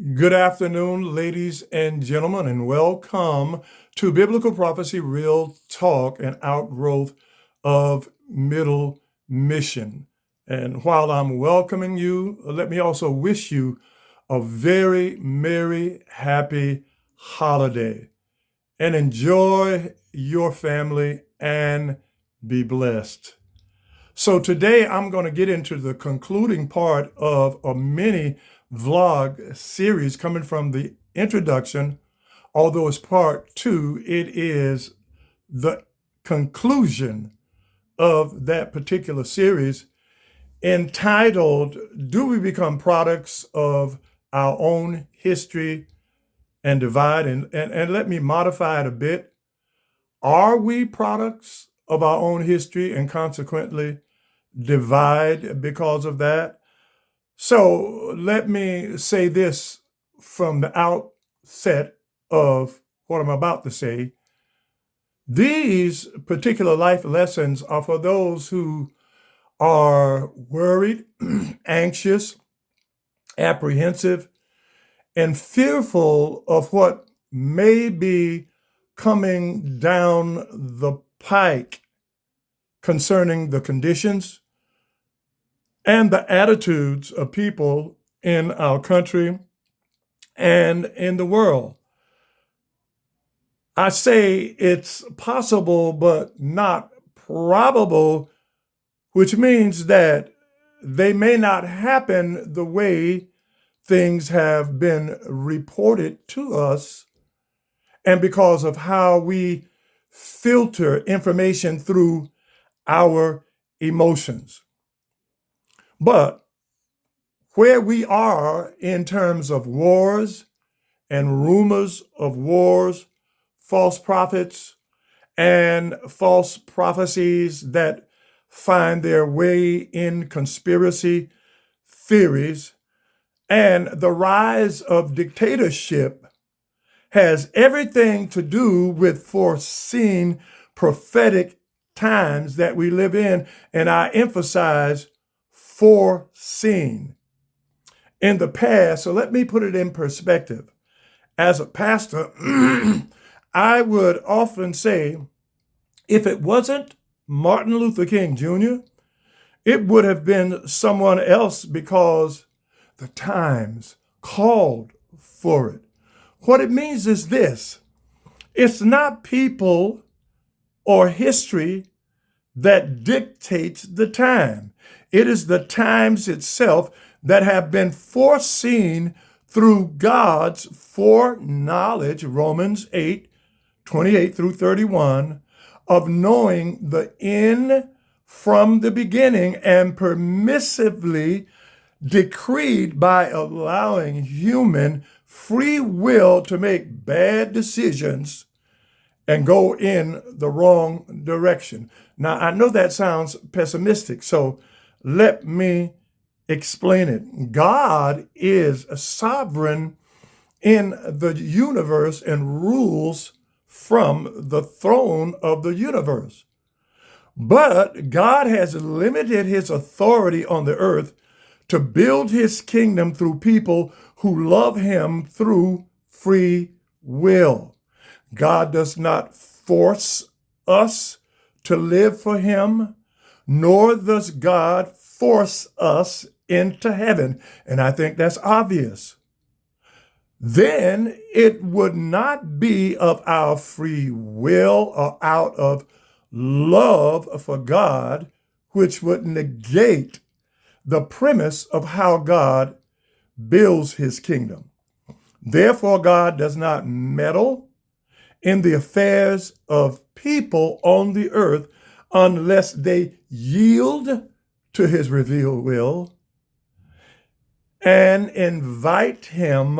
Good afternoon, ladies and gentlemen, and welcome to Biblical Prophecy Real Talk, an outgrowth of Middle Mission. And while I'm welcoming you, let me also wish you a very merry, happy holiday and enjoy your family and be blessed. So today I'm going to get into the concluding part of a mini vlog series coming from the introduction. Although it's part two, it is the conclusion of that particular series entitled, Do We Become Products of Our Own History and Divide? And let me modify it a bit. Are we products of our own history and consequently divide because of that? So let me say this from the outset of what I'm about to say. These particular life lessons are for those who are worried, anxious, apprehensive, and fearful of what may be coming down the pike concerning the conditions and the attitudes of people in our country and in the world. I say it's possible, but not probable, which means that they may not happen the way things have been reported to us, and because of how we filter information through our emotions. But where we are in terms of wars and rumors of wars, false prophets, and false prophecies that find their way in conspiracy theories, and the rise of dictatorship has everything to do with foreseen prophetic times that we live in, and I emphasize foreseen in the past. So let me put it in perspective. As a pastor, I would often say, if it wasn't Martin Luther King Jr., it would have been someone else because the times called for it. What it means is this: it's not people or history that dictates the time. It is the times itself that have been foreseen through God's foreknowledge, Romans 8:28 through 31, of knowing the end from the beginning and permissively decreed by allowing human free will to make bad decisions and go in the wrong direction. Now, I know that sounds pessimistic, so let me explain it. God is sovereign in the universe and rules from the throne of the universe. But God has limited his authority on the earth to build his kingdom through people who love him through free will. God does not force us to live for him, nor does God force us into heaven. And I think that's obvious. Then it would not be of our free will or out of love for God, which would negate the premise of how God builds his kingdom. Therefore, God does not meddle in the affairs of people on the earth unless they yield to his revealed will and invite him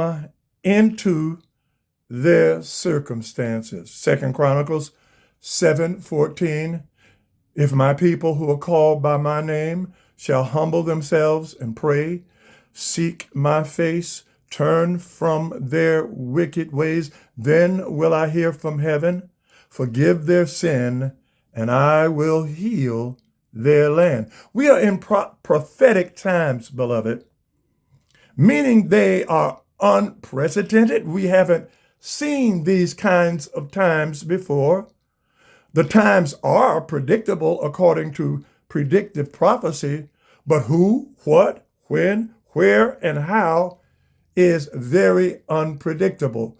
into their circumstances. 2 Chronicles 7:14, if my people who are called by my name shall humble themselves and pray, seek my face, turn from their wicked ways, then will I hear from heaven, forgive their sin, and I will heal their land. We are in prophetic times, beloved, meaning they are unprecedented. We haven't seen these kinds of times before. The times are predictable according to predictive prophecy, but who, what, when, where, and how is very unpredictable.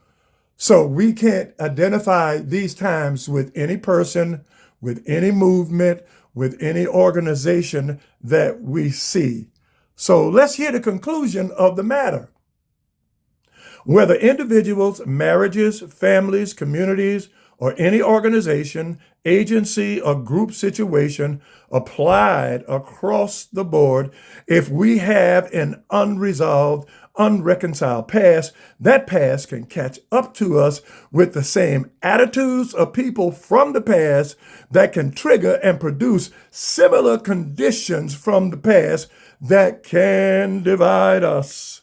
So we can't identify these times with any person, with any movement, with any organization that we see. So let's hear the conclusion of the matter. Whether individuals, marriages, families, communities, or any organization, agency, or group situation applied across the board, if we have an unresolved, unreconciled past, that past can catch up to us with the same attitudes of people from the past that can trigger and produce similar conditions from the past that can divide us.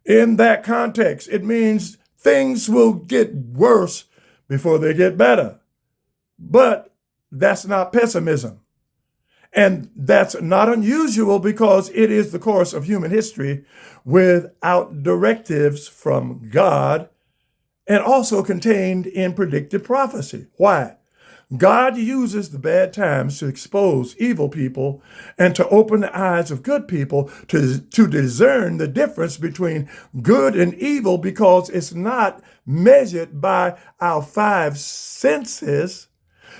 In that context, it means things will get worse before they get better. But that's not pessimism. And that's not unusual because it is the course of human history without directives from God and also contained in predictive prophecy. Why? God uses the bad times to expose evil people and to open the eyes of good people to discern the difference between good and evil, because it's not measured by our five senses,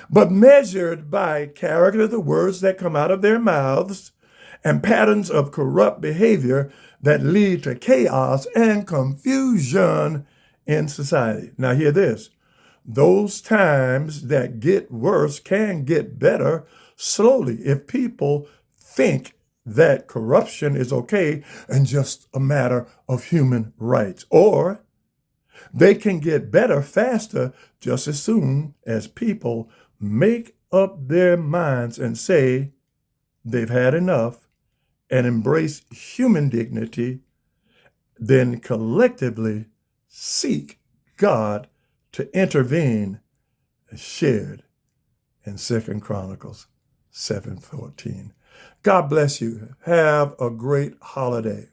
but measured by character, the words that come out of their mouths, and patterns of corrupt behavior that lead to chaos and confusion in society. Now hear this. Those times that get worse can get better slowly if people think that corruption is okay and just a matter of human rights. Or they can get better faster just as soon as people make up their minds and say they've had enough and embrace human dignity, then collectively seek God to intervene, as shared in 2 Chronicles 7:14. God bless you. Have a great holiday.